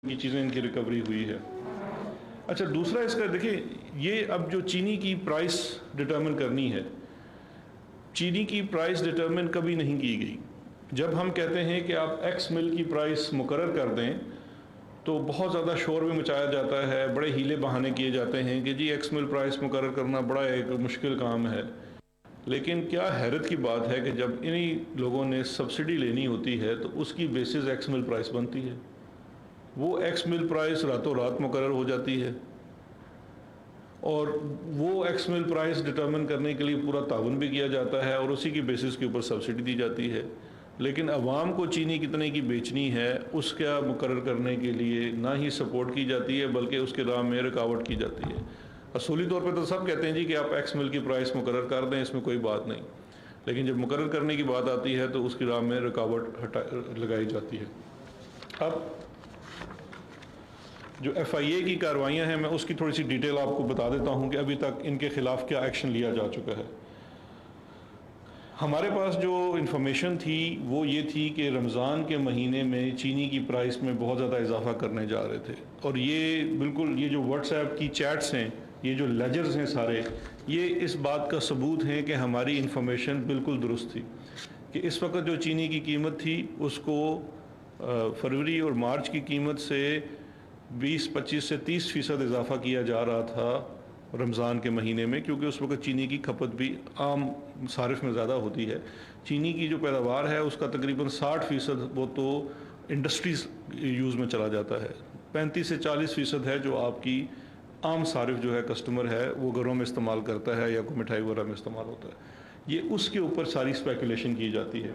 کی چیزیں ان کی ریکوری ہوئی ہے۔ اچھا دوسرا اس کا دیکھیں، یہ اب جو چینی کی پرائس ڈٹرمن کرنی ہے، چینی کی پرائس ڈٹرمن کبھی نہیں کی گئی۔ جب ہم کہتے ہیں کہ آپ ایکس مل کی پرائس مقرر کر دیں تو بہت زیادہ شور بھی مچایا جاتا ہے، بڑے ہیلے بہانے کیے جاتے ہیں کہ جی ایکس مل پرائس مقرر کرنا بڑا ایک مشکل کام ہے۔ لیکن کیا حیرت کی بات ہے کہ جب انہی لوگوں نے سبسڈی لینی ہوتی ہے تو اس کی بیسس ایکس مل پرائس بنتی ہے، وہ ایکس مل پرائس راتوں رات مقرر ہو جاتی ہے، اور وہ ایکس مل پرائس ڈٹرمن کرنے کے لیے پورا تعاون بھی کیا جاتا ہے اور اسی کی بیسس کے اوپر سبسڈی دی جاتی ہے۔ لیکن عوام کو چینی کتنے کی بیچنی ہے اس کا مقرر کرنے کے لیے نہ ہی سپورٹ کی جاتی ہے بلکہ اس کے راہ میں رکاوٹ کی جاتی ہے۔ اصولی طور پہ تو سب کہتے ہیں جی کہ آپ ایکس مل کی پرائس مقرر کر دیں، اس میں کوئی بات نہیں، لیکن جب مقرر کرنے کی بات آتی ہے تو اس کی راہ میں رکاوٹ لگائی جاتی ہے۔ اب جو ایف آئی اے کی کارروائیاں ہیں میں اس کی تھوڑی سی ڈیٹیل آپ کو بتا دیتا ہوں کہ ابھی تک ان کے خلاف کیا ایکشن لیا جا چکا ہے۔ ہمارے پاس جو انفارمیشن تھی وہ یہ تھی کہ رمضان کے مہینے میں چینی کی پرائس میں بہت زیادہ اضافہ کرنے جا رہے تھے، اور یہ بالکل یہ جو واٹس ایپ کی چیٹس ہیں، یہ جو لیجرز ہیں سارے، یہ اس بات کا ثبوت ہیں کہ ہماری انفارمیشن بالکل درست تھی کہ اس وقت جو چینی کی قیمت تھی اس کو فروری اور مارچ کی قیمت سے 20-25 سے 30% اضافہ کیا جا رہا تھا رمضان کے مہینے میں، کیونکہ اس وقت چینی کی کھپت بھی عام صارف میں زیادہ ہوتی ہے۔ چینی کی جو پیداوار ہے اس کا تقریباً 60% وہ تو انڈسٹریز یوز میں چلا جاتا ہے، 35 سے 40% ہے جو آپ کی عام صارف جو ہے کسٹمر ہے وہ گھروں میں استعمال کرتا ہے یا کوئی مٹھائی وغیرہ میں استعمال ہوتا ہے، یہ اس کے اوپر ساری اسپیکولیشن کی جاتی ہے۔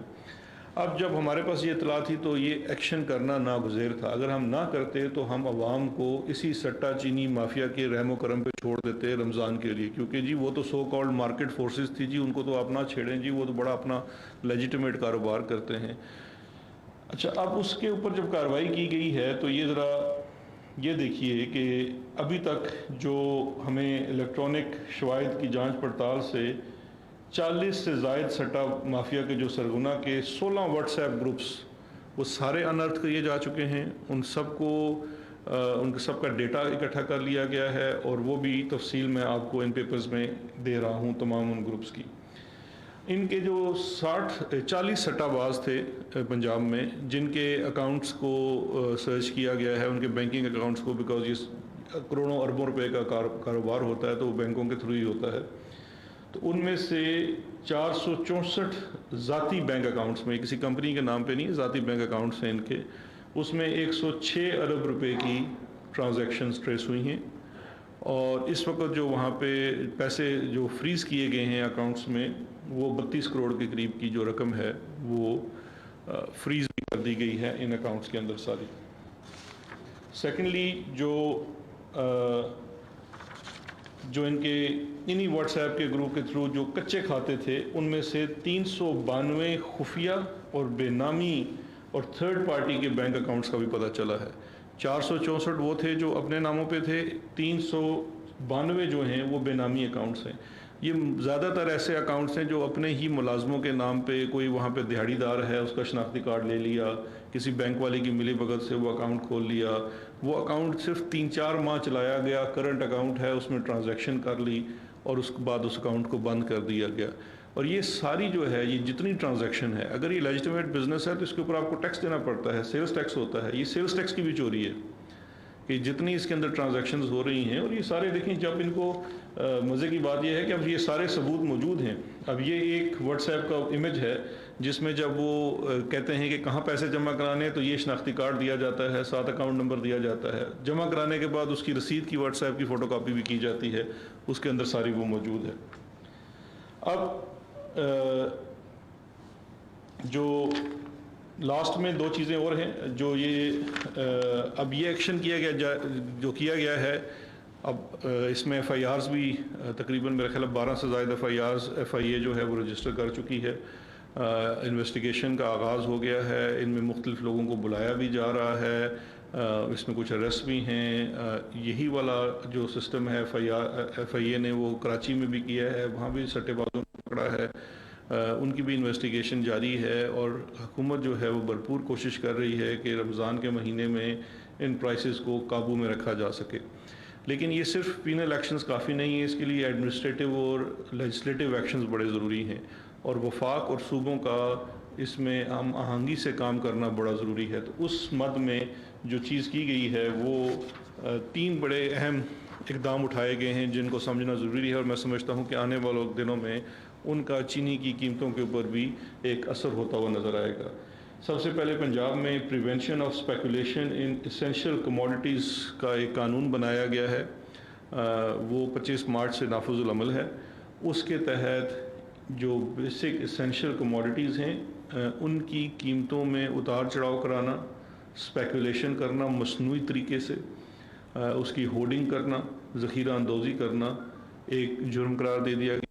اب جب ہمارے پاس یہ اطلاع تھی تو یہ ایکشن کرنا ناگزیر تھا، اگر ہم نہ کرتے تو ہم عوام کو اسی سٹا چینی مافیا کے رحم و کرم پہ چھوڑ دیتے رمضان کے لیے، کیونکہ جی وہ تو سو کالڈ مارکیٹ فورسز تھی، جی ان کو تو آپ نہ چھیڑیں، جی وہ تو بڑا اپنا لیجیٹمیٹ کاروبار کرتے ہیں۔ اچھا اب اس کے اوپر جب کارروائی کی گئی ہے تو یہ ذرا یہ دیکھیے کہ ابھی تک جو ہمیں الیکٹرانک شواہد کی جانچ پڑتال سے 40 سے زائد سٹا مافیا کے جو سرغنہ کے 16 واٹس ایپ گروپس وہ سارے انرتھ کیے جا چکے ہیں، ان سب کو ان سب کا ڈیٹا اکٹھا کر لیا گیا ہے، اور وہ بھی تفصیل میں آپ کو ان پیپرز میں دے رہا ہوں تمام ان گروپس کی۔ ان کے جو 40 سٹا باز تھے پنجاب میں جن کے اکاؤنٹس کو سرچ کیا گیا ہے، ان کے بینکنگ اکاؤنٹس کو، بیکاز یہ کروڑوں اربوں روپے کا کاروبار ہوتا ہے تو وہ بینکوں کے تھرو ہی ہوتا ہے، تو ان میں سے 464 ذاتی بینک اکاؤنٹس میں، کسی کمپنی کے نام پہ نہیں، ذاتی بینک اکاؤنٹس ہیں ان کے، اس میں 106 ارب روپے کی ٹرانزیکشنز ٹریس ہوئی ہیں، اور اس وقت جو وہاں پہ پیسے جو فریز کیے گئے ہیں اکاؤنٹس میں وہ 32 کروڑ کے قریب کی جو رقم ہے وہ فریز بھی کر دی گئی ہے ان اکاؤنٹس کے اندر ساری۔ سیکنڈلی جو ان کے انہی واٹس ایپ کے گروپ کے تھرو جو کچے کھاتے تھے ان میں سے 392 خفیہ اور بے نامی اور تھرڈ پارٹی کے بینک اکاؤنٹس کا بھی پتہ چلا ہے۔ 464 وہ تھے جو اپنے ناموں پہ تھے، 392 جو ہیں وہ بے نامی اکاؤنٹس ہیں۔ یہ زیادہ تر ایسے اکاؤنٹس ہیں جو اپنے ہی ملازموں کے نام پہ، کوئی وہاں پہ دہاڑی دار ہے اس کا شناختی کارڈ لے لیا، کسی بینک والے کی ملی بھگت سے وہ اکاؤنٹ کھول لیا، وہ اکاؤنٹ صرف 3-4 ماہ چلایا گیا، کرنٹ اکاؤنٹ ہے، اس میں ٹرانزیکشن کر لی اور اس کے بعد اس اکاؤنٹ کو بند کر دیا گیا۔ اور یہ ساری جو ہے یہ جتنی ٹرانزیکشن ہے، اگر یہ لیجیٹمیٹ بزنس ہے تو اس کے اوپر آپ کو ٹیکس دینا پڑتا ہے، سیلز ٹیکس ہوتا ہے، یہ سیلز ٹیکس کی بھی چوری ہے کہ جتنی اس کے اندر ٹرانزیکشنز ہو رہی ہیں، اور یہ سارے دیکھیں جب ان کو مزے کی بات یہ ہے کہ اب یہ سارے ثبوت موجود ہیں۔ اب یہ ایک واٹس ایپ کا امیج ہے جس میں جب وہ کہتے ہیں کہ کہاں پیسے جمع کرانے تو یہ شناختی کارڈ دیا جاتا ہے، ساتھ اکاؤنٹ نمبر دیا جاتا ہے، جمع کرانے کے بعد اس کی رسید کی واٹس ایپ کی فوٹو کاپی بھی کی جاتی ہے، اس کے اندر ساری وہ موجود ہے۔ اب جو لاسٹ میں 2 چیزیں اور ہیں جو یہ اب یہ ایکشن کیا گیا جو کیا گیا ہے، اب اس میں ایف آئی آرز بھی تقریباً میرا خیال ہے 12 سے زائد ایف آئی اے جو ہے وہ رجسٹر کر چکی ہے، انویسٹیگیشن کا آغاز ہو گیا ہے، ان میں مختلف لوگوں کو بلایا بھی جا رہا ہے، اس میں کچھ اریسٹ بھی ہیں۔ یہی والا جو سسٹم ہے ایف آئی اے نے وہ کراچی میں بھی کیا ہے، وہاں بھی سٹے بازوں کو پکڑا ہے، ان کی بھی انویسٹیگیشن جاری ہے، اور حکومت جو ہے وہ بھرپور کوشش کر رہی ہے کہ رمضان کے مہینے میں ان پرائسز کو قابو میں رکھا جا سکے. لیکن یہ صرف پینل ایکشنز کافی نہیں ہیں، اس کے لیے ایڈمنسٹریٹو اور لیجسلیٹو ایکشنز بڑے ضروری ہیں، اور وفاق اور صوبوں کا اس میں ہم آہنگی سے کام کرنا بڑا ضروری ہے. تو اس مد میں جو چیز کی گئی ہے وہ 3 بڑے اہم اقدام اٹھائے گئے ہیں جن کو سمجھنا ضروری ہے، اور میں سمجھتا ہوں کہ آنے والے دنوں میں ان کا چینی کی قیمتوں کے اوپر بھی ایک اثر ہوتا ہوا نظر آئے گا. سب سے پہلے پنجاب میں prevention of speculation in essential commodities کا ایک قانون بنایا گیا ہے، وہ 25 مارچ سے نافذ العمل ہے. اس کے تحت جو بیسک اسینشیل کموڈیٹیز ہیں ان کی قیمتوں میں اتار چڑھاؤ کرانا، اسپیکولیشن کرنا مصنوعی طریقے سے، اس کی ہولڈنگ کرنا، ذخیرہ اندوزی کرنا ایک جرم قرار دے دیا گیا.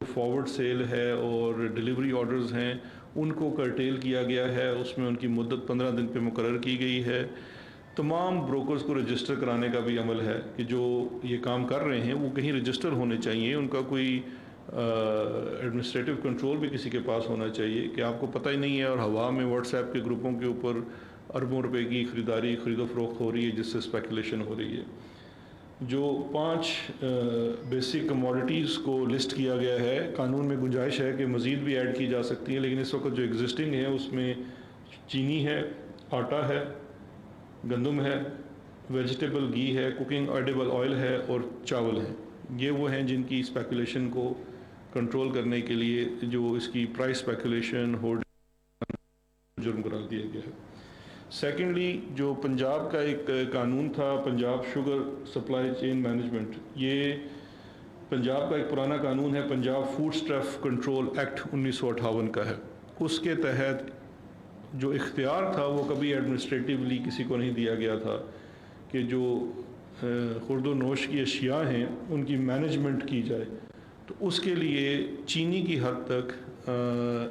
فارورڈ سیل ہے اور ڈیلیوری آرڈرز ہیں ان کو کرٹیل کیا گیا ہے، اس میں ان کی مدت 15 دن پہ مقرر کی گئی ہے. تمام بروکرز کو رجسٹر کرانے کا بھی عمل ہے کہ جو یہ کام کر رہے ہیں وہ کہیں رجسٹر ہونے چاہیے، ان کا کوئی ایڈمنسٹریٹو کنٹرول بھی کسی کے پاس ہونا چاہیے کہ آپ کو پتہ ہی نہیں ہے اور ہوا میں واٹس ایپ کے گروپوں کے اوپر اربوں روپے کی خرید و فروخت ہو رہی ہے جس سے اسپیکولیشن ہو رہی ہے. جو 5 بیسک کموڈیٹیز کو لسٹ کیا گیا ہے، قانون میں گنجائش ہے کہ مزید بھی ایڈ کی جا سکتی ہیں، لیکن اس وقت جو ایگزسٹنگ ہے اس میں چینی ہے، آٹا ہے، گندم ہے، ویجیٹیبل گھی ہے، کوکنگ ایڈیبل آئل ہے اور چاول ہے. یہ وہ ہیں جن کی اسپیکولیشن کو کنٹرول کرنے کے لیے جو اس کی پرائس اسپیکولیشن جرم قرار دیا گیا ہے. سیکنڈلی جو پنجاب کا ایک قانون تھا، Punjab sugar supply chain management, یہ پنجاب کا ایک پرانا قانون ہے، Punjab food stuff control act 1958 کا ہے. اس کے تحت جو اختیار تھا وہ کبھی ایڈمنسٹریٹیولی کسی کو نہیں دیا گیا تھا کہ جو خورد و نوش کی اشیاء ہیں ان کی مینجمنٹ کی جائے. تو اس کے لیے چینی کی حد تک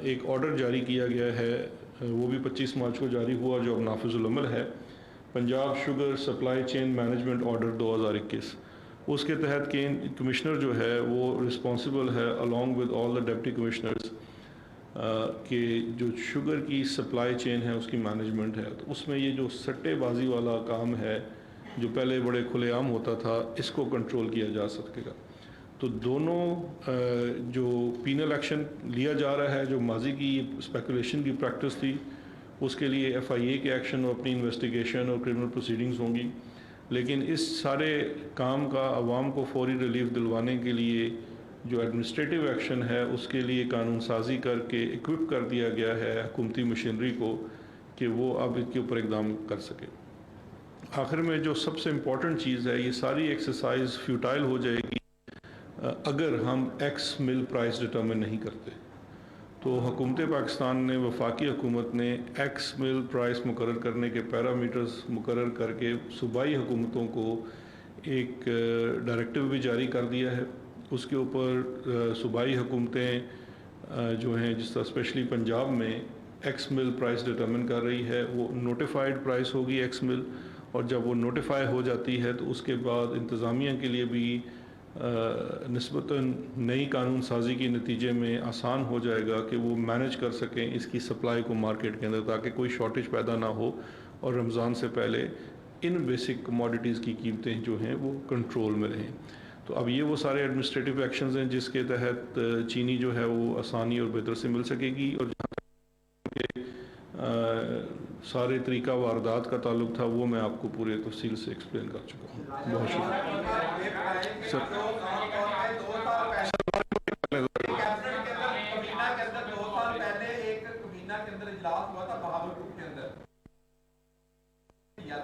ایک آرڈر جاری کیا گیا ہے، وہ بھی 25 مارچ کو جاری ہوا، جو اب نافذ العمل ہے، Punjab sugar supply chain management order 2021. اس کے تحت کمشنر جو ہے وہ رسپانسبل ہے along with all the deputy commissioners کہ جو شوگر کی سپلائی چین ہے اس کی مینجمنٹ ہے. تو اس میں یہ جو سٹے بازی والا کام ہے جو پہلے بڑے کھلے عام ہوتا تھا، اس کو کنٹرول کیا جا سکے گا. تو دونوں جو پینل ایکشن لیا جا رہا ہے، جو ماضی کی اسپیکولیشن کی پریکٹس تھی، اس کے لیے FIA کے ایکشن اور اپنی انویسٹیگیشن اور کرمنل پروسیڈنگز ہوں گی. لیکن اس سارے کام کا عوام کو فوری ریلیف دلوانے کے لیے جو ایڈمنسٹریٹو ایکشن ہے اس کے لیے قانون سازی کر کے اکوپ کر دیا گیا ہے حکومتی مشینری کو کہ وہ اب اس کے اوپر اقدام کر سکے. آخر میں جو سب سے امپورٹنٹ چیز ہے، یہ ساری ایکسرسائز فیوٹائل ہو جائے گی اگر ہم ایکس مل پرائس ڈٹرمن نہیں کرتے. تو حکومت پاکستان نے، وفاقی حکومت نے ایکس مل پرائس مقرر کرنے کے پیرامیٹرز مقرر کر کے صوبائی حکومتوں کو ایک ڈائریکٹیو بھی جاری کر دیا ہے. اس کے اوپر صوبائی حکومتیں جو ہیں، جس طرح اسپیشلی پنجاب میں ایکس مل پرائس ڈٹرمن کر رہی ہے، وہ نوٹیفائڈ پرائس ہوگی ایکس مل، اور جب وہ نوٹیفائی ہو جاتی ہے تو اس کے بعد انتظامیہ کے لیے بھی نسبتاً نئی قانون سازی کے نتیجے میں آسان ہو جائے گا کہ وہ مینج کر سکیں اس کی سپلائی کو مارکیٹ کے اندر، تاکہ کوئی شارٹیج پیدا نہ ہو اور رمضان سے پہلے ان بیسک کموڈیٹیز کی قیمتیں جو ہیں وہ کنٹرول میں رہیں. تو اب یہ وہ سارے ایڈمنسٹریٹو ایکشنز ہیں جس کے تحت چینی جو ہے وہ آسانی اور بہتر سے مل سکے گی. اور جہاں تک سارے طریقہ واردات کا تعلق تھا وہ میں آپ کو پورے تفصیل سے ایکسپلین کر چکا ہوں.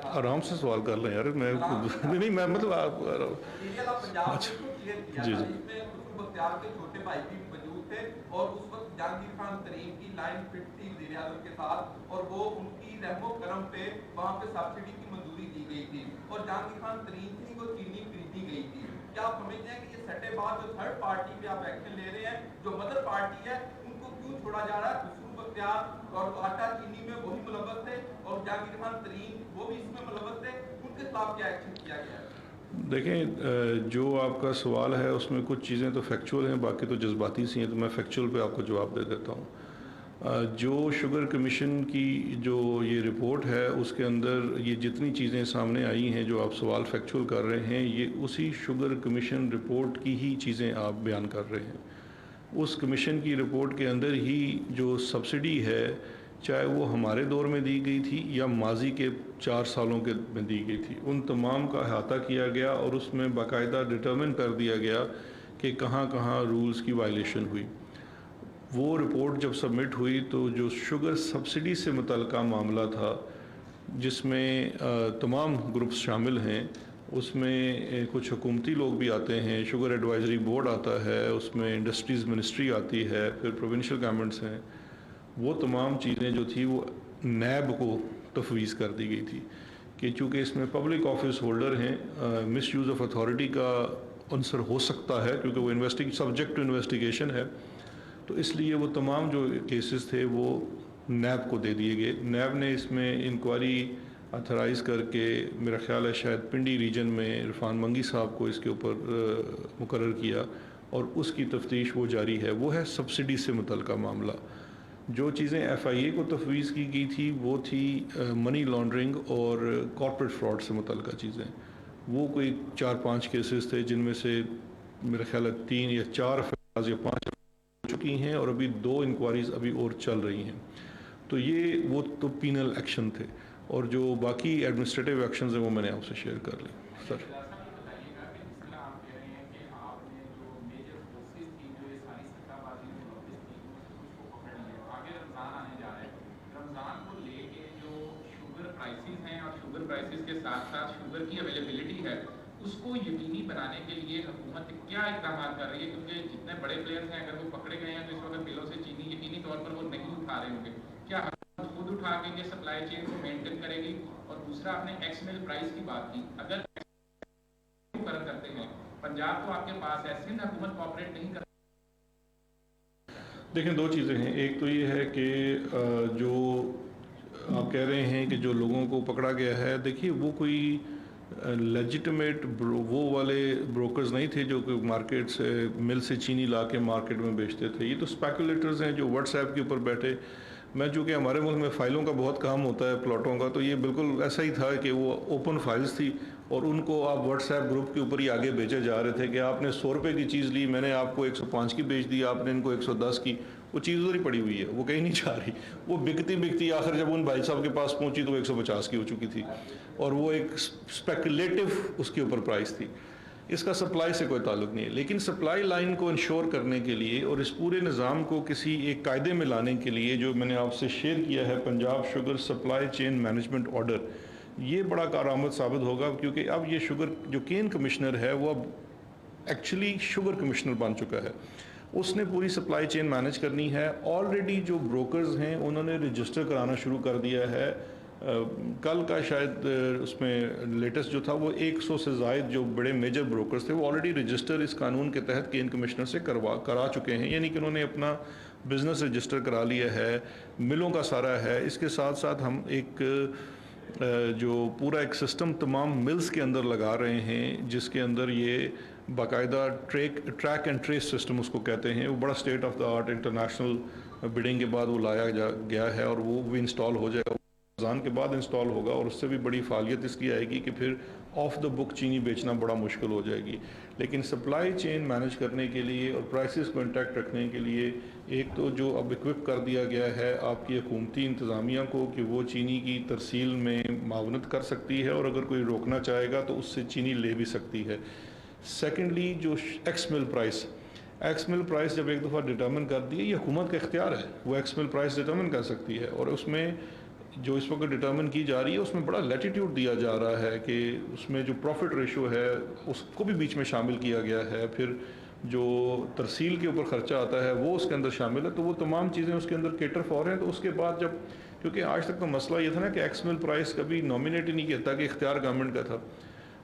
بہت آرام سے سوال کر لیں یار. میں نہیں، میں مطلب آپ جی چھوٹے بھائی بھی موجود تھے اور اس وقت جہانگیر خان ترین کی لائن فٹ تھی وزیر اعظم کے ساتھ، اور وہ ان کی رحم و کرم پہ وہاں پہ سبسڈی کی منظوری دی گئی تھی اور جہانگیر خان ترین تھی وہ چینی خریدی گئی تھی. کیا آپ سمجھتے ہیں کہ یہ سٹے بعد جو تھرڈ پارٹی پہ آپ ایکشن لے رہے ہیں، جو مدر پارٹی ہے، ان کو کیوں چھوڑا جا رہا ہے؟ خسرو بختیار اور آٹا چینی میں وہی ملوث تھے اور جہانگیر خان ترین وہ بھی اس میں ملوث تھے، ان کے خلاف کیا ایکشن کیا گیا ہے؟ دیکھیں، جو آپ کا سوال ہے اس میں کچھ چیزیں تو فیکچول ہیں، باقی تو جذباتی سی ہیں، تو میں فیکچول پہ آپ کو جواب دے دیتا ہوں. جو شوگر کمیشن کی جو یہ رپورٹ ہے اس کے اندر یہ جتنی چیزیں سامنے آئی ہیں جو آپ سوال فیکچول کر رہے ہیں یہ اسی شوگر کمیشن رپورٹ کی ہی چیزیں آپ بیان کر رہے ہیں۔ اس کمیشن کی رپورٹ کے اندر ہی جو سبسڈی ہے چاہے وہ ہمارے دور میں دی گئی تھی یا ماضی کے 4 سالوں کے میں دی گئی تھی، ان تمام کا احاطہ کیا گیا اور اس میں باقاعدہ ڈٹرمن کر دیا گیا کہ کہاں کہاں رولز کی وائلیشن ہوئی۔ وہ رپورٹ جب سبمٹ ہوئی تو جو شوگر سبسڈی سے متعلقہ معاملہ تھا جس میں تمام گروپس شامل ہیں، اس میں کچھ حکومتی لوگ بھی آتے ہیں، شوگر ایڈوائزری بورڈ آتا ہے، اس میں انڈسٹریز منسٹری آتی ہے، پھر پروونشل گورنمنٹس ہیں، وہ تمام چیزیں جو تھی وہ نیب کو تفویض کر دی گئی تھی کہ چونکہ اس میں پبلک آفس ہولڈر ہیں، مس یوز آف اتھارٹی کا عنصر ہو سکتا ہے کیونکہ وہ سبجیکٹ ٹو انویسٹیگیشن ہے، تو اس لیے وہ تمام جو کیسز تھے وہ نیب کو دے دیے گئے۔ نیب نے اس میں انکوائری اتھرائز کر کے میرا خیال ہے شاید پنڈی ریجن میں عرفان منگی صاحب کو اس کے اوپر مقرر کیا اور اس کی تفتیش وہ جاری ہے۔ وہ ہے سبسڈی سے متعلقہ معاملہ۔ جو چیزیں ایف آئی اے کو تفویض کی گئی تھی وہ تھی منی لانڈرنگ اور کارپوریٹ فراڈ سے متعلقہ چیزیں۔ وہ کوئی 4-5 کیسز تھے جن میں سے میرا خیال ہے 3 یا 4 افراد یا 5 ہو چکی ہیں اور ابھی 2 انکوائریز ابھی اور چل رہی ہیں۔ تو یہ وہ تو پینل ایکشن تھے، اور جو باقی ایڈمنسٹریٹو ایکشنز ہیں وہ میں نے آپ سے شیئر کر لی۔ سر کے ساتھ ساتھ شوگر کی اویلیبلٹی ہے اس کو یقینی بنانے کے لیے حکومت کیا اقدامات کر رہی ہے؟ کیونکہ جتنے بڑے پلیئرز ہیں اگر وہ پکڑے گئے ہیں تو اس وقت بلوں سے چینی یقینی طور پر وہ نہیں اٹھا رہے ہوں گے، کیا حکومت خود اٹھا کے یہ سپلائی چین کو مینٹین کرے گی؟ اور دوسرا آپ نے ایکس مل پرائز کی بات کی، اگر مقرر کرتے ہیں پنجاب تو آپ کے پاس ہے، سندھ حکومت کوآپریٹ نہیں کر۔ دیکھیں 2 چیزیں ہیں، ایک تو یہ ہے کہ جو آپ کہہ رہے ہیں کہ جو لوگوں کو پکڑا گیا ہے، دیکھیے وہ کوئی لیجیٹمیٹ وہ والے بروکرز نہیں تھے جو کہ مارکیٹ سے مل سے چینی لا کے مارکیٹ میں بیچتے تھے، یہ تو اسپیکولیٹرز ہیں جو واٹس ایپ کے اوپر بیٹھے۔ میں چونکہ ہمارے ملک میں فائلوں کا بہت کام ہوتا ہے پلاٹوں کا، تو یہ بالکل ایسا ہی تھا کہ وہ اوپن فائلز تھی اور ان کو آپ واٹس ایپ گروپ کے اوپر ہی آگے بیچے جا رہے تھے کہ آپ نے 100 روپے کی چیز لی، میں نے آپ کو 105 کی بیچ دی، آپ نے ان کو 110 کی، وہ چیز ادھر ہی پڑی ہوئی ہے، وہ کہیں نہیں جا رہی۔ وہ بکتی آخر جب ان بھائی صاحب کے پاس پہنچی تو 150 کی ہو چکی تھی، اور وہ ایک اسپیکولیٹو اس کے اوپر پرائز تھی۔ اس کا سپلائی سے کوئی تعلق نہیں ہے، لیکن سپلائی لائن کو انشور کرنے کے لیے اور اس پورے نظام کو کسی ایک قاعدے میں لانے کے لیے جو میں نے آپ سے شیئر کیا ہے Punjab sugar supply chain management order, یہ بڑا کارآمد ثابت ہوگا، کیونکہ اب یہ شوگر جو کین کمشنر ہے وہ اب ایکچولی شوگر کمشنر بن چکا ہے، اس نے پوری سپلائی چین مینج کرنی ہے۔ آلریڈی جو بروکرز ہیں انہوں نے رجسٹر کرانا شروع کر دیا ہے، کل کا شاید اس میں لیٹسٹ جو تھا وہ 100 سے زائد جو بڑے میجر بروکرز تھے وہ آلریڈی رجسٹر اس قانون کے تحت کین کمشنر سے کرا چکے ہیں، یعنی کہ انہوں نے اپنا بزنس رجسٹر کرا لیا ہے، ملوں کا سارا ہے۔ اس کے ساتھ ساتھ ہم ایک جو پورا ایک سسٹم تمام ملز کے اندر لگا رہے ہیں جس کے اندر یہ باقاعدہ ٹریک اینڈ ٹریس سسٹم اس کو کہتے ہیں، وہ بڑا state of the art international bidding کے بعد وہ لایا گیا ہے اور وہ بھی انسٹال ہو جائے گا، رمضان کے بعد انسٹال ہوگا، اور اس سے بھی بڑی فعالیت اس کی آئے گی کہ پھر آف دا بک چینی بیچنا بڑا مشکل ہو جائے گی۔ لیکن سپلائی چین مینج کرنے کے لیے اور پرائسز کو انٹیکٹ رکھنے کے لیے ایک تو جو اب اکوپ کر دیا گیا ہے آپ کی حکومتی انتظامیہ کو کہ وہ چینی کی ترسیل میں معاونت کر سکتی ہے اور اگر کوئی روکنا چاہے گا تو اس سے چینی لے بھی سکتی ہے۔ سیکنڈلی جو ایکس مل پرائس جب ایک دفعہ ڈٹرمن کر دی، یہ حکومت کا اختیار ہے، وہ ایکس مل پرائس ڈٹرمن کر سکتی ہے، اور اس میں جو اس وقت ڈٹرمن کی جا رہی ہے اس میں بڑا لیٹیٹیوڈ دیا جا رہا ہے کہ اس میں جو پروفٹ ریشو ہے اس کو بھی بیچ میں شامل کیا گیا ہے، پھر جو ترسیل کے اوپر خرچہ آتا ہے وہ اس کے اندر شامل ہے، تو وہ تمام چیزیں اس کے اندر کیٹر فور ہیں۔ تو اس کے بعد جب کیونکہ آج تک تو مسئلہ یہ تھا نا کہ ایکس مل پرائس کبھی نامینیٹ ہی نہیں کہتا کہ اختیار گورنمنٹ کا تھا،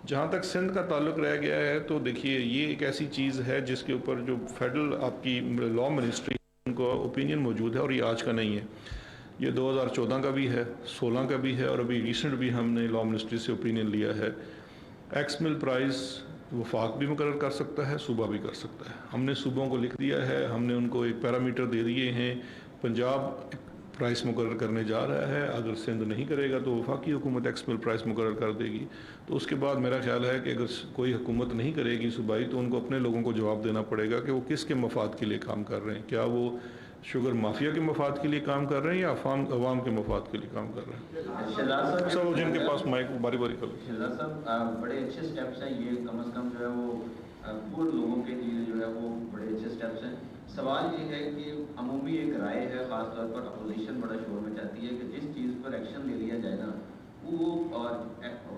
جہاں تک سندھ کا تعلق رہ گیا ہے تو دیکھیے یہ ایک ایسی چیز ہے جس کے اوپر جو فیڈرل آپ کی لا منسٹری ان کو اوپینین موجود ہے، اور یہ آج کا نہیں ہے، یہ 2014 کا بھی ہے، 16 کا بھی ہے، اور ابھی ریسنٹ بھی ہم نے لا منسٹری سے اوپینین لیا ہے۔ ایکس مل پرائز وفاق بھی مقرر کر سکتا ہے، صوبہ بھی کر سکتا ہے۔ ہم نے صوبوں کو لکھ دیا ہے، ہم نے ان کو ایک پیرامیٹر دے دیے ہیں पंजाब प्राइस मुकर्रर करने जा रहा है, अगर सिंध नहीं करेगा तो वफाकी हुकूमत एक्स मिल प्राइस मुकर्रर कर देगी। तो उसके बाद मेरा ख्याल है कि अगर कोई हुकूमत नहीं करेगी सूबाई, तो उनको अपने लोगों को जवाब देना पड़ेगा कि वो किसके मफाद के लिए काम कर रहे हैं। क्या वो शुगर माफिया के मफाद के लिए काम कर रहे हैं या अवाम के मफाद के लिए काम कर रहे हैं। सब जिनके पास माइक बारी बारी कर। शहजाद साहब, बड़े अच्छे स्टेप्स हैं ये, कम से कम जो है वो पूरे लोगों के लिए जो है वो बड़े अच्छे स्टेप्स हैं। सवाल ये है कि अमूमी एक राय है, ख़ास तौर पर अपोजिशन बड़ा शोर में चाहती है कि जिस चीज़ पर एक्शन ले लिया जाए ना वो और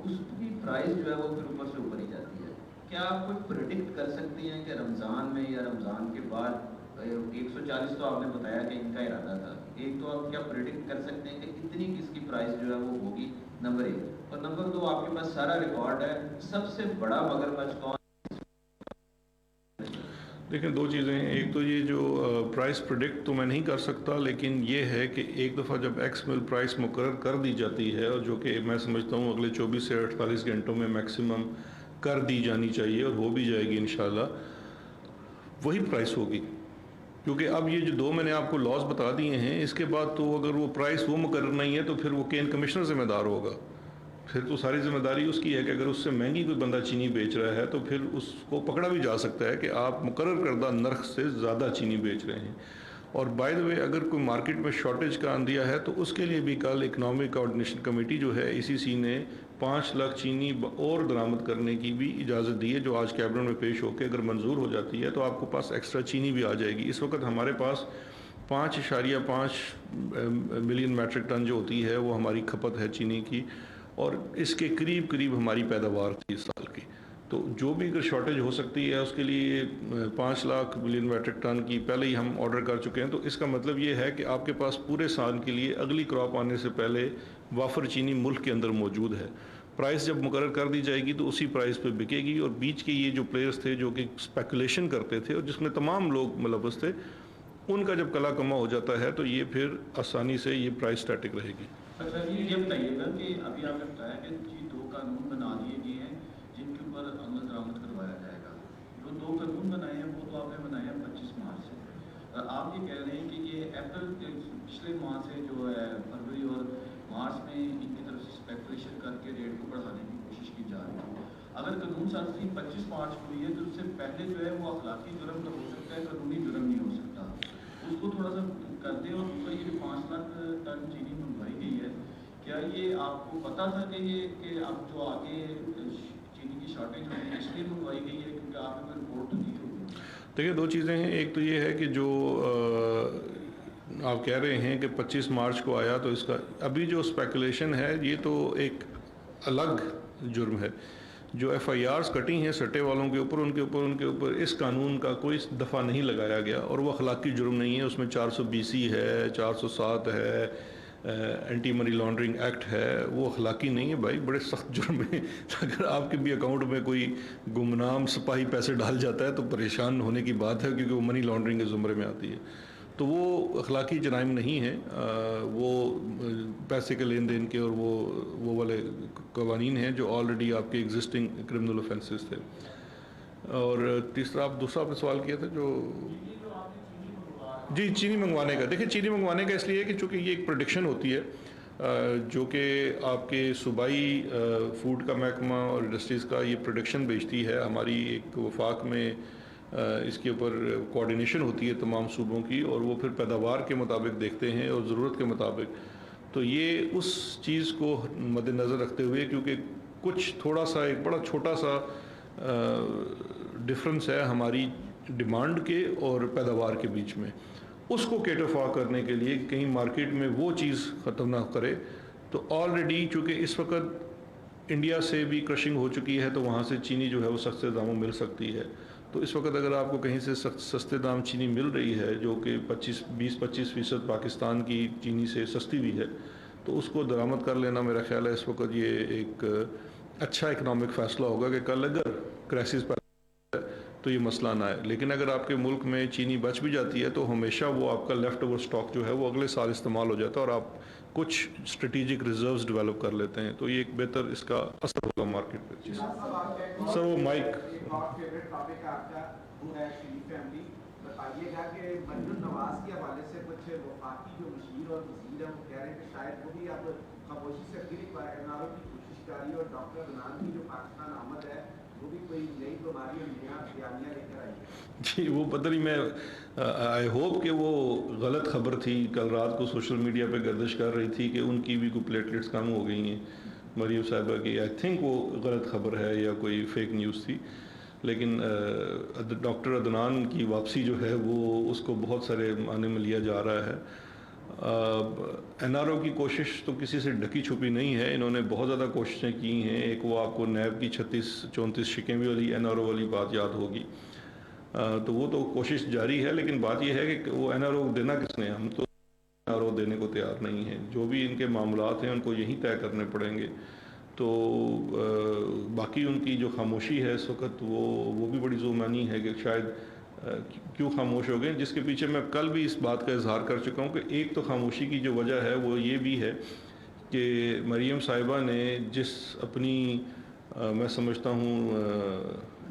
उसकी प्राइस जो है वो फिर ऊपर से ऊपर ही जाती है। क्या आप कोई प्रेडिक्ट कर सकती हैं कि रमज़ान में या रमज़ान के बाद 140 तो आपने बताया कि इनका इरादा था, एक तो आप क्या प्रेडिक्ट कर सकते हैं कि इतनी किसकी प्राइस जो है वो होगी, नंबर 1। और नंबर 2, आपके पास सारा रिकॉर्ड है, सबसे बड़ा मगरमच्छ कौन? देखें, दो चीज़ें हैं। एक तो ये जो प्राइस प्रेडिक्ट तो मैं नहीं कर सकता, लेकिन ये है कि एक दफ़ा जब एक्स मिल प्राइस मुकर्रर कर दी जाती है, और जो कि मैं समझता हूँ अगले 24 से 48 घंटों में मैक्सिमम कर दी जानी चाहिए और हो भी जाएगी इंशाल्लाह, वही प्राइस होगी। क्योंकि अब ये जो 2 मैंने आपको लॉस बता दिए हैं, इसके बाद तो अगर वो प्राइस वो मुकर्रर नहीं है तो फिर वो केन कमिश्नर ज़िम्मेदार होगा। फिर तो सारी ज़िम्मेदारी उसकी है कि अगर उससे महंगी कोई बंदा चीनी बेच रहा है तो फिर उसको पकड़ा भी जा सकता है कि आप मुकर्रर करदा नर्ख से ज़्यादा चीनी बेच रहे हैं। और बाय द वे, अगर कोई मार्केट में शॉर्टेज का आंदिया है तो उसके लिए भी कल इकनॉमिक कोऑर्डिनेशन कमेटी जो है ECC ने 5 लाख चीनी और दरामद करने की भी इजाज़त दी है, जो आज कैबिनेट में पेश होकर अगर मंजूर हो जाती है तो आपको पास एक्स्ट्रा चीनी भी आ जाएगी। इस वक्त हमारे पास 5.5 मिलियन मैट्रिक टन जो होती है वो हमारी खपत है चीनी की, और इसके करीब करीब हमारी पैदावार थी इस साल की। तो जो भी अगर शॉर्टेज हो सकती है उसके लिए 5 लाख मिलियन मैट्रिक टन की पहले ही हम ऑर्डर कर चुके हैं। तो इसका मतलब ये है कि आपके पास पूरे साल के लिए अगली क्रॉप आने से पहले वाफर चीनी मुल्क के अंदर मौजूद है। प्राइस जब मुकर्रर कर दी जाएगी तो उसी प्राइस पे बिकेगी। और बीच के ये जो प्लेयर्स थे जो कि स्पेकुलेशन करते थे और जिसमें तमाम लोग मुलव्वस थे, उनका जब कला कमा हो जाता है तो ये फिर आसानी से ये प्राइस स्टैटिक रहेगी। अच्छा, ये बताइएगा कि अभी आपने बताया कि जी 2 कानून बना दिए गए हैं जिनके ऊपर अमल दरामद करवाया जाएगा। जो 2 कानून बनाए हैं वो तो आपने बनाए हैं 25 मार्च से। आप ये कह रहे हैं कि ये अप्रैल पिछले माह से जो है फरवरी और मार्च में इनकी तरफ से स्पेकुलेशन करके रेट को बढ़ाने की कोशिश की जा रही है। अगर कानून साजी 25 मार्च को हुई है तो उससे पहले जो है वो अखलाकी जुर्म तो हो सकता है, कानूनी जुर्म नहीं हो सकता। उसको थोड़ा सा करते हैं। और दूसरा, ये जो 5 लाख टन चीनी मंगवाई गई है, क्या ये आपको पता था कि अब जो आगे चीनी की शॉर्टेज होगी इसलिए मंगवाई गई है, क्योंकि आपने कोई रिपोर्ट तो दी होगी? देखिए, 2 चीज़ें हैं। एक तो ये है कि जो आप कह रहे हैं कि 25 मार्च को आया, तो इसका अभी जो स्पेकुलेशन है ये तो एक अलग जुर्म है। जो FIRs कटी हैं सट्टे वालों के ऊपर, उनके ऊपर इस कानून का कोई दफ़ा नहीं लगाया गया, और वो अखलाकी जुर्म नहीं है। उसमें 420 है, 407 है, एंटी मनी लॉन्ड्रिंग एक्ट है, वो अखलाकी नहीं है भाई, बड़े सख्त जुर्म है। अगर आपके भी अकाउंट में कोई गुमनाम सिपाही पैसे डाल जाता है तो परेशान होने की बात है, क्योंकि वो मनी लॉन्ड्रिंग के ज़ुमरे में आती है। तो वो अखलाकी जराइम नहीं है, वो पैसे के लेन देन के और वो वाले कवानीन हैं जो ऑलरेडी आपके एग्जिस्टिंग क्रिमिनल ऑफेंसेस थे। और तीसरा, आप दूसरा आपने सवाल किया था जो जी चीनी मंगवाने का। देखिए, चीनी मंगवाने का इसलिए कि चूँकि ये एक प्रोडिक्शन होती है जो कि आपके सूबाई फूड का महकमा और इंडस्ट्रीज़ का ये प्रोडिक्शन भेजती है। हमारी एक वफाक में इसके ऊपर कोऑर्डिनेशन होती है तमाम सूबों की, और वो फिर पैदावार के मुताबिक देखते हैं और ज़रूरत के मुताबिक। तो ये उस चीज़ को मद्देनज़र रखते हुए, क्योंकि कुछ थोड़ा सा एक बड़ा छोटा सा डिफरेंस है हमारी डिमांड के और पैदावार के बीच में, उसको कैटरफा करने के लिए कहीं मार्केट में वो चीज़ ख़त्म ना करे। तो ऑलरेडी चूँकि इस वक्त इंडिया से भी क्रशिंग हो चुकी है, तो वहाँ से चीनी जो है वो सस्ते दामों मिल सकती है। तो इस वक्त अगर आपको कहीं से सस्ते दाम चीनी मिल रही है जो कि 20-25% पाकिस्तान की चीनी से सस्ती भी है, तो उसको दरामद कर लेना मेरा ख्याल है इस वक्त ये एक अच्छा इकनॉमिक फ़ैसला होगा कि कल अगर क्राइसिस पर तो ये मसला ना है। लेकिन अगर आपके मुल्क में चीनी बच भी जाती है तो हमेशा वो आपका लेफ़्ट ओवर स्टॉक जो है वो अगले साल इस्तेमाल हो जाता है और आप कुछ स्ट्रेटेजिक रिजर्व्स डेवलप कर लेते हैं। तो ये एक बेहतर इसका असर होगा मार्केट पे। सर वो माइक बताइएगा कि मरियम नवाज के हवाले से कुछ वफाकी जो मशीर और वजीर हैं वो कह रहे हैं कि शायद वो भी अब खामोशी से गिरी एनआरओ की कोशिश कर रही है, और डॉक्टर अदनान की जो पाकिस्तान आमद है वो भी कोई नई बीमारी और नया बयानिया लेकर आई है। जी वो पता नहीं, मैं आई होप कि वो गलत खबर थी, कल रात को सोशल मीडिया पे गर्दिश कर रही थी कि उनकी भी कोई प्लेटलेट्स कम हो गई हैं मरियम साहिबा की। आई थिंक वो गलत खबर है या कोई फेक न्यूज़ थी, लेकिन डॉक्टर अदनान की वापसी जो है वो उसको बहुत सारे माने में लिया जा रहा है। एनआरओ की कोशिश तो किसी से ढकी छुपी नहीं है, इन्होंने बहुत ज़्यादा कोशिशें की हैं। एक वो आपको नैब की 36-34 शिकें वाली एनआरओ वाली बात याद होगी, तो वो तो कोशिश जारी है, लेकिन बात यह है कि वो एनआरओ देना किसने, हम तो एनआरओ देने को तैयार नहीं हैं। जो भी इनके मामलात हैं उनको यहीं तय करने पड़ेंगे। तो बाकी उनकी जो खामोशी है इस वक्त वो भी बड़ी ज़ुमानी है कि शायद क्यों खामोश हो गए, जिसके पीछे मैं कल भी इस बात का इजहार कर चुका हूँ कि एक तो खामोशी की जो वजह है वो ये भी है कि मरियम साहिबा ने जिस अपनी मैं समझता हूँ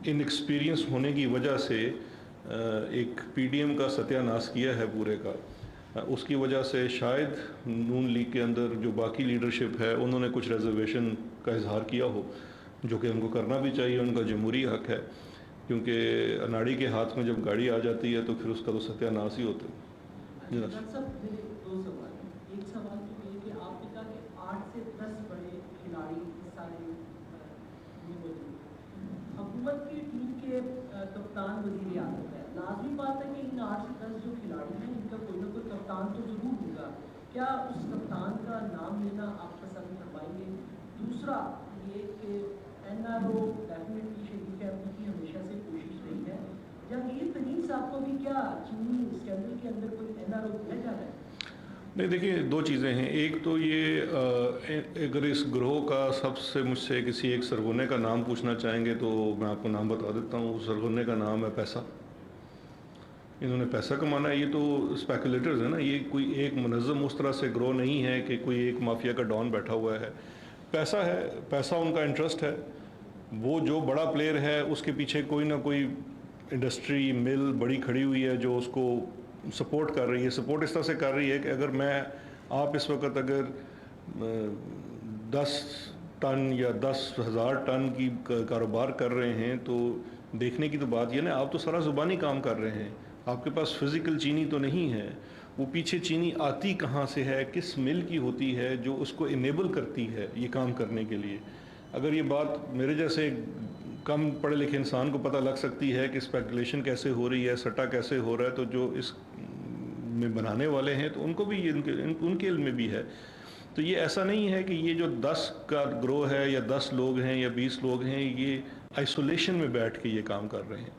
इनएक्सपीरियंस होने की वजह से एक पीडीएम का सत्यानाश किया है पूरे का, उसकी वजह से शायद नून लीग के अंदर जो बाकी लीडरशिप है उन्होंने कुछ रिजर्वेशन का इजहार किया हो, जो कि उनको करना भी चाहिए, उनका जमहूरी हक है, क्योंकि अनाड़ी के हाथ में जब गाड़ी आ जाती है तो फिर उसका तो सत्यानाश ही होता है। डॉक्टर साहब मेरे दो सवाल हैं। एक सवाल तो ये कि आपने कहा कि 8 से 10 बड़े खिलाड़ी हिस्सा मौजूद हैं। हुकूमत की टीम के कप्तान वज़ीर आज़म है, लाजमी बात है कि इन 8 से 10 जो खिलाड़ी हैं इनका कोई ना कोई कप्तान तो ज़रूर होगा। क्या उस कप्तान का नाम लेना आप पसंद करवाएंगे? दूसरा ये कि एनआरओ डेफिनेटली शरीफ अहमद की हमेशा से कोशिश रही है, जहांगीर तरीन साहब को भी क्या चीनी स्कैंडल के अंदर कोई एनआरओ दिया जा रहा है? नहीं, देखिए दो चीज़ें हैं। एक तो ये अगर इस ग्रोह का सबसे मुझसे किसी एक सरगोने का नाम पूछना चाहेंगे तो मैं आपको नाम बता देता हूँ। उस सरगोने का नाम है पैसा। इन्होंने पैसा कमाना है, ये तो स्पेकुलेटर्स है ना, ये कोई एक मुनज़्ज़म उस तरह से ग्रो नहीं है कि कोई एक माफिया का डॉन बैठा हुआ है। पैसा है, पैसा उनका इंटरेस्ट है। वो जो बड़ा प्लेयर है उसके पीछे कोई ना कोई इंडस्ट्री मिल बड़ी खड़ी हुई है जो उसको सपोर्ट कर रही है। सपोर्ट इस तरह से कर रही है कि अगर आप इस वक्त अगर 10 टन या 10,000 टन की कारोबार कर रहे हैं तो देखने की तो बात ये ना, आप तो सारा ज़ुबानी काम कर रहे हैं, आपके पास फिज़िकल चीनी तो नहीं है। वो पीछे चीनी आती कहाँ से है, किस मिल की होती है जो उसको इनेबल करती है ये काम करने के लिए। अगर ये बात मेरे जैसे कम पढ़े लिखे इंसान को पता लग सकती है कि स्पेकुलेशन कैसे हो रही है, सट्टा कैसे हो रहा है, तो जो इस में बनाने वाले हैं तो उनको भी ये उनके इल्म में भी है। तो ये ऐसा नहीं है कि ये जो 10 का ग्रोह है या 10 लोग हैं या 20 लोग हैं, ये आइसोलेशन में बैठ के ये काम कर रहे हैं।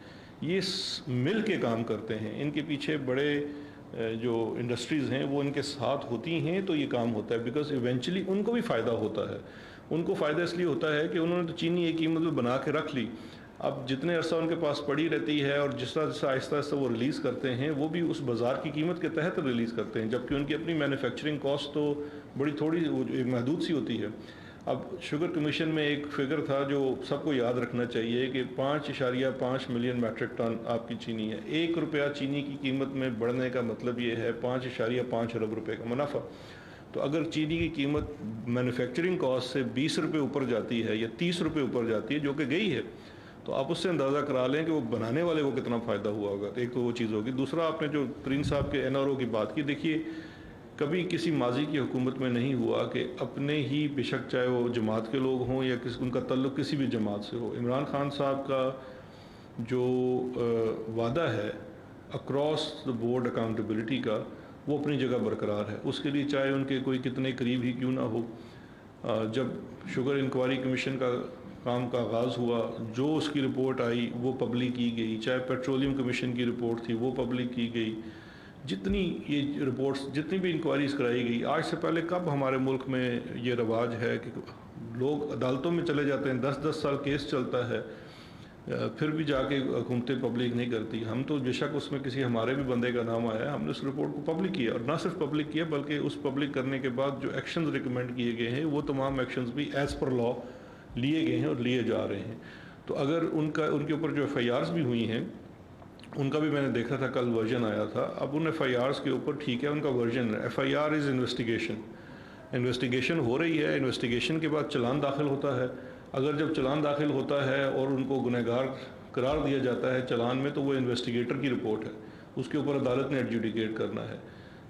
ये मिल के काम करते हैं, इनके पीछे बड़े जो इंडस्ट्रीज़ हैं वो इनके साथ होती हैं, तो ये काम होता है। बिकॉज इवेंचुअली उनको भी फ़ायदा होता है। उनको फ़ायदा इसलिए होता है कि उन्होंने तो चीनी एक कीमत में बना के रख ली, अब जितने अरसा उनके पास पड़ी रहती है और जिस तरह से आहिस्ता आहिस्ता वो रिलीज़ करते हैं, वो भी उस बाज़ार की कीमत के तहत रिलीज़ करते हैं, जबकि उनकी अपनी मैन्युफैक्चरिंग कॉस्ट तो बड़ी थोड़ी एक महदूद सी होती है। अब शुगर कमीशन में एक फिगर था जो सबको याद रखना चाहिए कि 5.5 मिलियन मैट्रिक टन आपकी चीनी है। 1 रुपया चीनी की कीमत में बढ़ने का मतलब ये है 5.5 अरब रुपये का मुनाफा। तो अगर चीनी की कीमत मैन्युफैक्चरिंग कॉस्ट से 20 रुपये ऊपर जाती है या 30 रुपये ऊपर जाती है, जो कि गई है, तो आप उससे अंदाज़ा करा लें कि वो बनाने वाले को कितना फ़ायदा हुआ होगा। तो एक तो वो चीज़ होगी। दूसरा, आपने जो तरीन साहब के एनआरओ की बात की, देखिए कभी किसी माजी की हुकूमत में नहीं हुआ कि अपने ही, बेशक चाहे वो जमात के लोग हों या उनका तल्लुक़ किसी भी जमात से हो, इमरान खान साहब का जो वादा है अक्रॉस द बोर्ड अकाउंटेबिलिटी का, वो अपनी जगह बरकरार है। उसके लिए चाहे उनके कोई कितने करीब ही क्यों ना हो, जब शुगर इंक्वायरी कमीशन का काम का आगाज़ हुआ, जो उसकी रिपोर्ट आई वो पब्लिक की गई, चाहे पेट्रोलियम कमीशन की रिपोर्ट थी वो पब्लिक की गई, जितनी ये रिपोर्ट्स, जितनी भी इंक्वायरीज़ कराई गई। आज से पहले कब हमारे मुल्क में ये रवाज है कि लोग अदालतों में चले जाते हैं, 10-10 साल केस चलता है, फिर भी जाके हुकूमतें पब्लिक नहीं करती। हम तो बेशक उसमें किसी हमारे भी बंदे का नाम आया, हमने उस रिपोर्ट को पब्लिक किया, और ना सिर्फ पब्लिक किया बल्कि उस पब्लिक करने के बाद जो एक्शंस रिकमेंड किए गए हैं वो तमाम एक्शंस भी एज़ पर लॉ लिए गए हैं और लिए जा रहे हैं। तो अगर उनके ऊपर जो FIRs भी हुई हैं उनका भी मैंने देखा था, कल वर्जन आया था। अब उन FIRs के ऊपर ठीक है, उनका वर्जन है, FIR इज़ इन्वेस्टिगेशन हो रही है, इन्वेस्टिगेशन के बाद चालान दाखिल होता है। अगर जब चालान दाखिल होता है और उनको गुनहगार करार दिया जाता है चालान में, तो वो इन्वेस्टिगेटर की रिपोर्ट है, उसके ऊपर अदालत ने एडजुडिकेट करना है।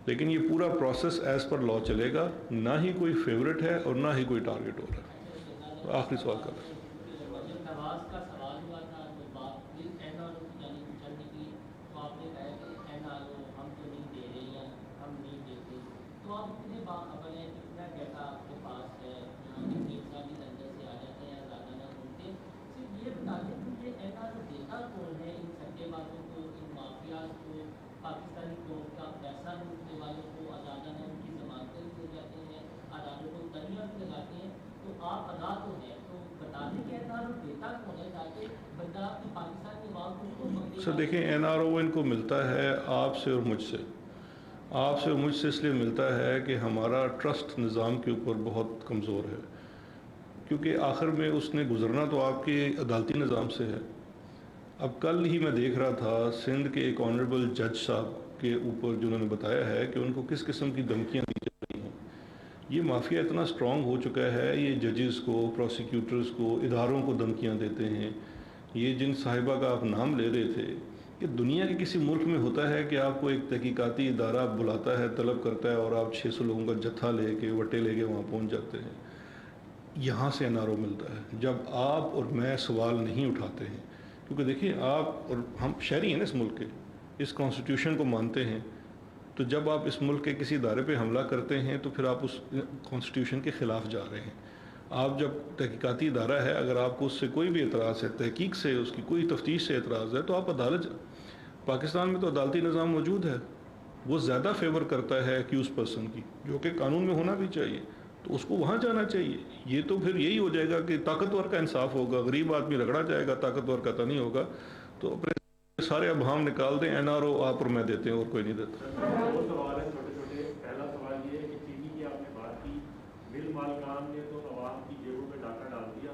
लेकिन ये पूरा प्रोसेस एज़ पर लॉ चलेगा, ना ही कोई फेवरेट है और ना ही कोई टारगेट हो रहा है। तो आखिरी सवाल कर रहे हैं। नवाज का सवाल हुआ था तो बात NRO की जानिब चल निकली, तो आपने कहा कि NRO हम तो नहीं दे रहे हैं, हम नहीं देते। तो आप इतने बाखबर हैं, कितना डेटा आपके पास है, तीन साल भी अंदर से आ जाते हैं, ज़्यादा ना घूमते। सिर्फ ये बता दें कि ये NRO देता कौन है, इन सट्टेबाजों को, इन माफियाज को, पाकिस्तानी कौम का पैसा लूटने वालों को, अदालत उनकी जमानतें भी हो जाते हैं, अदालतों को तनिया भी लगाते हैं। तो आप अदा तो है, तो बता दें कि NRO देता कौन है, ताकि बंदा पाकिस्तान के अवाम को उसको पकड़े। सर देखिए, NRO इनको मिलता है आपसे और मुझसे। आपसे और मुझसे इसलिए मिलता है कि हमारा ट्रस्ट निज़ाम के ऊपर बहुत कमज़ोर है, क्योंकि आखिर में उसने गुजरना तो आपके अदालती निज़ाम से है। अब कल ही मैं देख रहा था सिंध के एक ऑनरेबल जज साहब के ऊपर जिन्होंने बताया है कि उनको किस किस्म की धमकियाँ दी जा रही हैं। ये माफिया इतना स्ट्रॉन्ग हो चुका है, ये जजेस को, प्रोसिक्यूटर्स को, इदारों को धमकियाँ देते हैं। ये जिन साहिबा का आप नाम ले रहे थे, कि दुनिया के किसी मुल्क में होता है कि आपको एक तहकीकाती इदारा बुलाता है, तलब करता है और आप 600 लोगों का जत्था लेके, वटे लेके वहाँ पहुँच जाते हैं। यहाँ से NRO मिलता है जब आप और मैं सवाल नहीं उठाते हैं। क्योंकि देखिए, आप और हम शहरी हैं ना इस मुल्क के, इस कॉन्स्टिट्यूशन को मानते हैं। तो जब आप इस मुल्क के किसी इदारे पे हमला करते हैं तो फिर आप उस कॉन्स्टिट्यूशन के ख़िलाफ़ जा रहे हैं। आप जब तहकीकाती इदारा है, अगर आपको उससे कोई भी एतराज़ है, तहकीक से, उसकी कोई तफ्तीश से एतराज़ है, तो आप अदालत। पाकिस्तान में तो अदालती निज़ाम मौजूद है, वो ज़्यादा फेवर करता है एक्यूज़ पर्सन की, जो कि कानून में होना भी चाहिए, तो उसको वहाँ जाना चाहिए। ये तो फिर यही हो जाएगा कि ताकतवर का इंसाफ होगा, गरीब आदमी रगड़ा जाएगा, ताकतवर का तो नहीं होगा। तो अपने सारे अभाम निकाल दें, NRO आप और मैं देते हैं और कोई नहीं देता। दो सवाल हैं छोटे छोटे। पहला सवाल ये है कि चीनी की आपने बात की, मिल मालिकान ने तो अवाम की जेबों में डाका डाल दिया,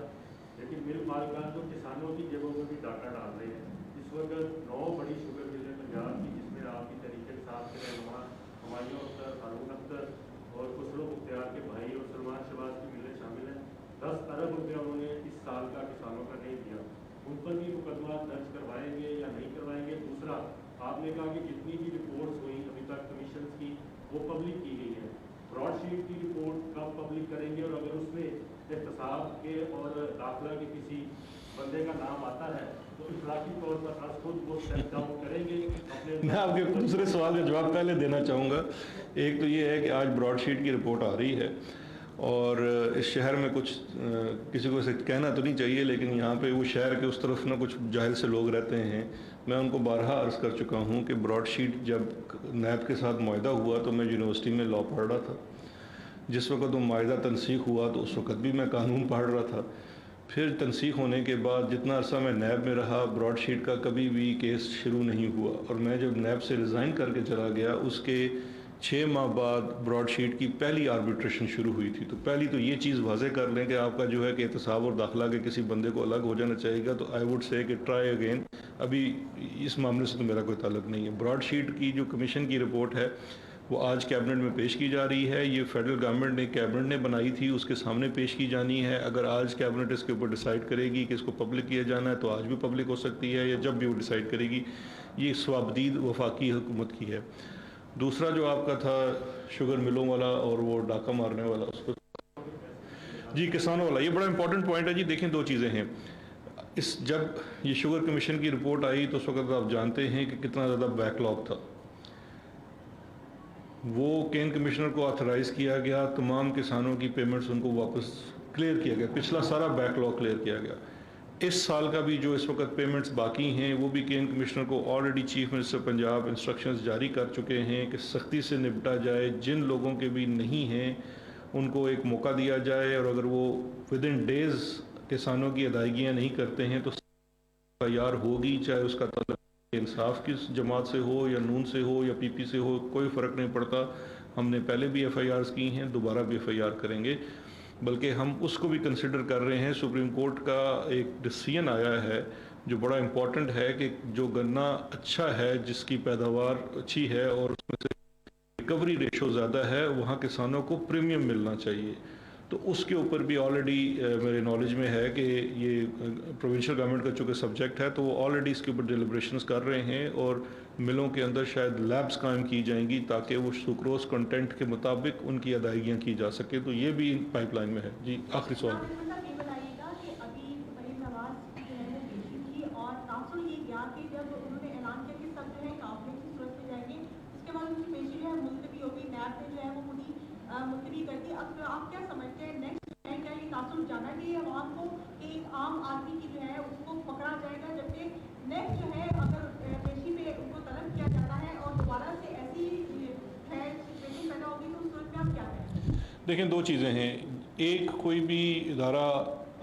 लेकिन मिल मालिकान तो किसानों की जेबों में भी डाका डाल रहे हैं। इस वक्त 9 बड़ी शुगर मिलें पंजाब की, जिसमें आपकी तरीके साथ के रहनुमा हुमायूं अख्तर, हारून अख्तर और खुसरो मुख्तियार के भाई और सलमान शहबाज की मिलें शामिल हैं। 10 अरब रुपया उन्होंने इस साल का किसानों का नहीं दिया। उन पर भी मुकदमा दर्ज करवाएंगे या नहीं करवाएंगे? दूसरा, आपने कहा कि जितनी भी रिपोर्ट्स हुई अभी तक कमीशन की, वो पब्लिक की गई है। ब्रॉडशीट की रिपोर्ट कब पब्लिक करेंगे? और अगर उसमें एहतसाब के और दाखिला के किसी बंदे का नाम आता है तो इखलाकी तौर पर आप खुद वो स्टेप डाउन करेंगे अपने? मैं आपके दूसरे सवाल का जवाब पहले देना चाहूँगा। एक तो ये है कि आज ब्रॉडशीट की रिपोर्ट आ रही है और इस शहर में कुछ किसी को इसे कहना तो नहीं चाहिए, लेकिन यहाँ पे वो शहर के उस तरफ ना कुछ जाहिल से लोग रहते हैं। मैं उनको बारहा अर्ज़ कर चुका हूँ कि ब्रॉडशीट जब नैब के साथ मुआहदा हुआ तो मैं यूनिवर्सिटी में लॉ पढ़ रहा था। जिस वक्त वो मुआहदा तनसीख हुआ तो उस वक्त भी मैं कानून पढ़ रहा था। फिर तनसीख होने के बाद जितना अरसा मैं नैब में रहा, ब्रॉडशीट का कभी भी केस शुरू नहीं हुआ। और मैं जब नैब से रिज़ाइन करके चला गया, उसके 6 माह बाद ब्रॉडशीट की पहली आर्बिट्रेशन शुरू हुई थी। तो पहली तो ये चीज़ वाज़े कर लें कि आपका जो है कि एहतसाब और दाखिला के किसी बंदे को अलग हो जाना चाहिए, तो आई वुड से कि ट्राई अगेन। अभी इस मामले से तो मेरा कोई ताल्लुक नहीं है। ब्रॉडशीट की जो कमीशन की रिपोर्ट है वो आज कैबिनेट में पेश की जा रही है। ये फेडरल गवर्नमेंट ने, कैबिनेट ने बनाई थी, उसके सामने पेश की जानी है। अगर आज कैबिनेट इसके ऊपर डिसाइड करेगी कि इसको पब्लिक किया जाना है तो आज भी पब्लिक हो सकती है, या जब भी वो डिसाइड करेगी। ये स्वाबदीद वफाकी हुकूमत की है। दूसरा जो आपका था शुगर मिलों वाला और वो डाका मारने वाला, उसको जी किसानों वाला, ये बड़ा इंपॉर्टेंट पॉइंट है जी। देखें, 2 चीज़ें हैं। जब ये शुगर कमीशन की रिपोर्ट आई तो उस वक्त आप जानते हैं कि कितना ज़्यादा बैकलॉग था। वो केन कमिश्नर को ऑथराइज़ किया गया, तमाम किसानों की पेमेंट्स उनको वापस क्लियर किया गया, पिछला सारा बैकलॉग क्लियर किया गया। इस साल का भी जो इस वक्त पेमेंट्स बाकी हैं वो भी केन कमिश्नर को already chief minister Punjab instructions जारी कर चुके हैं कि सख्ती से निपटा जाए। जिन लोगों के भी नहीं हैं उनको एक मौका दिया जाए, और अगर वो विद इन डेज़ किसानों की अदायगियाँ नहीं करते हैं तो तैयार होगी, चाहे उसका ताल्लुक इंसाफ की जमात से हो या नून से हो या PP से हो, कोई फ़र्क नहीं पड़ता। हमने पहले भी FIRs की हैं, दोबारा भी FIR करेंगे। बल्कि हम उसको भी कंसिडर कर रहे हैं। सुप्रीम कोर्ट का एक डिसीजन आया है जो बड़ा इम्पोर्टेंट है कि जो गन्ना अच्छा है, जिसकी पैदावार अच्छी है और उसमें से रिकवरी रेशो ज़्यादा है, वहाँ किसानों को प्रीमियम मिलना चाहिए। तो उसके ऊपर भी ऑलरेडी मेरे नॉलेज में है कि ये प्रोविंशियल गवर्नमेंट का चूँकि सब्जेक्ट है, तो वो ऑलरेडी इसके ऊपर डिलिब्रेशंस कर रहे हैं और मिलों के अंदर शायद लैब्स कायम की जाएंगी ताकि वो सुक्रोज कंटेंट के मुताबिक उनकी अदायगियाँ की जा सके। तो ये भी पाइपलाइन में है। जी, आखिरी सवाल। मुलतवी कर दी। अब आप क्या समझते हैं नेक्स्ट है क्या ये तासुर जाना चाहिए अवाम को कि एक आम आदमी की जो है उसको पकड़ा जाएगा, जबकि नेक्स्ट जो है अगर पेशी पे उनको तलब किया जाता है और दोबारा से ऐसी है सिचुएशन पैदा होगी तो उस सूरत में आप क्या करें? देखें, दो चीज़ें हैं। एक, कोई भी इदारा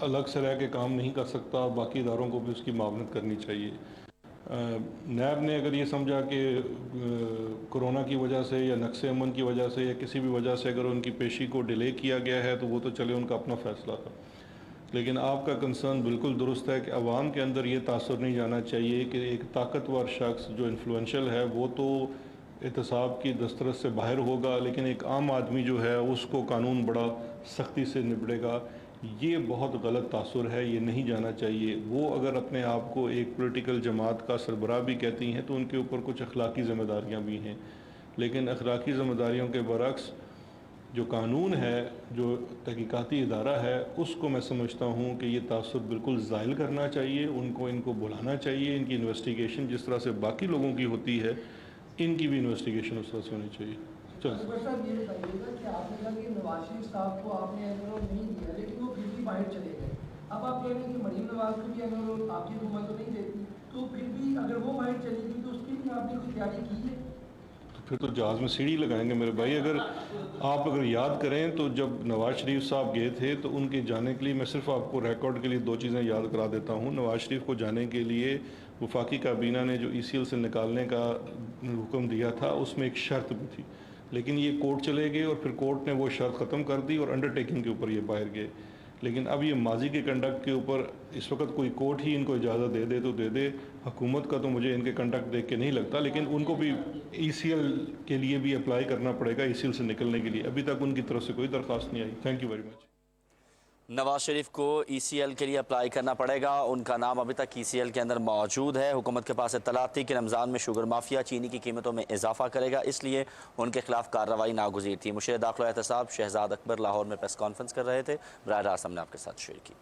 अलग से रह के काम नहीं कर सकता, बाकी इदारों को भी उसकी मावनत करनी चाहिए। नैब ने अगर ये समझा कि कोरोना की वजह से या नक्शे अमन की वजह से या किसी भी वजह से अगर उनकी पेशी को डिले किया गया है तो वो तो चले, उनका अपना फ़ैसला था। लेकिन आपका कंसर्न बिल्कुल दुरुस्त है कि अवाम के अंदर ये तासुर नहीं जाना चाहिए कि एक ताकतवर शख्स जो इन्फ्लुएंशियल है वो तो एहतसाब की दस्तरस से बाहर होगा, लेकिन एक आम आदमी जो है उसको कानून बड़ा सख्ती से निपटेगा। ये बहुत गलत तासुर है, ये नहीं जाना चाहिए। वो अगर अपने आप को एक पॉलिटिकल जमात का सरबराह भी कहती हैं तो उनके ऊपर कुछ अखलाकी ज़िम्मेदारियाँ भी हैं, लेकिन अखलाकी ज़िम्मेदारियों के बरक्स जो कानून है, जो तहकीकाती इदारा है, उसको मैं समझता हूँ कि ये तासुर बिल्कुल ज़ाइल करना चाहिए। इनको बुलाना चाहिए, इनकी इन्वेस्टिगेशन जिस तरह से बाकी लोगों की होती है, इनकी भी इन्वेस्टिगेशन उस तरह से होनी चाहिए। डॉक्टर साहब ये बताइएगा कि आपने कहा कि नवाज शरीफ साहब को आपने एनरोल नहीं दिया, लेकिन वो फिर भी बाहर चले गए। अब आप कह रहे हैं कि मरीम नवाज को भी एनरोल आपकी हुकूमत तो नहीं देती, तो फिर भी अगर वो बाहर चली गई तो उसकी भी आपने कोई तैयारी की है? तो फिर तो जहाज़ में सीढ़ी लगाएंगे मेरे भाई। अगर याद करें तो जब नवाज शरीफ साहब गए थे तो उनके जाने के लिए, मैं सिर्फ आपको रिकॉर्ड के लिए दो चीज़ें याद करा देता हूँ। नवाज शरीफ को जाने के लिए वफाकी काबीना ने जो ECL से निकालने का हुक्म दिया था उसमें एक शर्त भी थी, लेकिन ये कोर्ट चले गए और फिर कोर्ट ने वो शर्त ख़त्म कर दी और अंडरटेकिंग के ऊपर ये बाहर गए। लेकिन अब ये माजी के कंडक्ट के ऊपर इस वक्त कोई कोर्ट ही इनको इजाज़त दे दे तो दे दे। हुकूमत का तो मुझे इनके कंडक्ट देख के नहीं लगता, लेकिन उनको भी ECL के लिए भी अप्लाई करना पड़ेगा, ECL से निकलने के लिए। अभी तक उनकी तरफ से कोई दरख्वास्त नहीं आई। Thank you very much. Nawaz Sharif को ECL के लिए अप्लाई करना पड़ेगा। उनका नाम अभी तक ECL के अंदर मौजूद है। हुकूमत के पास इत्तला थी कि रमज़ान में शुगर माफिया चीनी की कीमतों में इजाफा करेगा, इसलिए उनके खिलाफ कार्रवाई नागुज़ीर थी। मुशीर दाखिला एहतसाब शहजाद अकबर लाहौर में प्रेस कॉन्फ्रेंस कर रहे थे, बराह रास्त हमने आपके साथ शेयर की।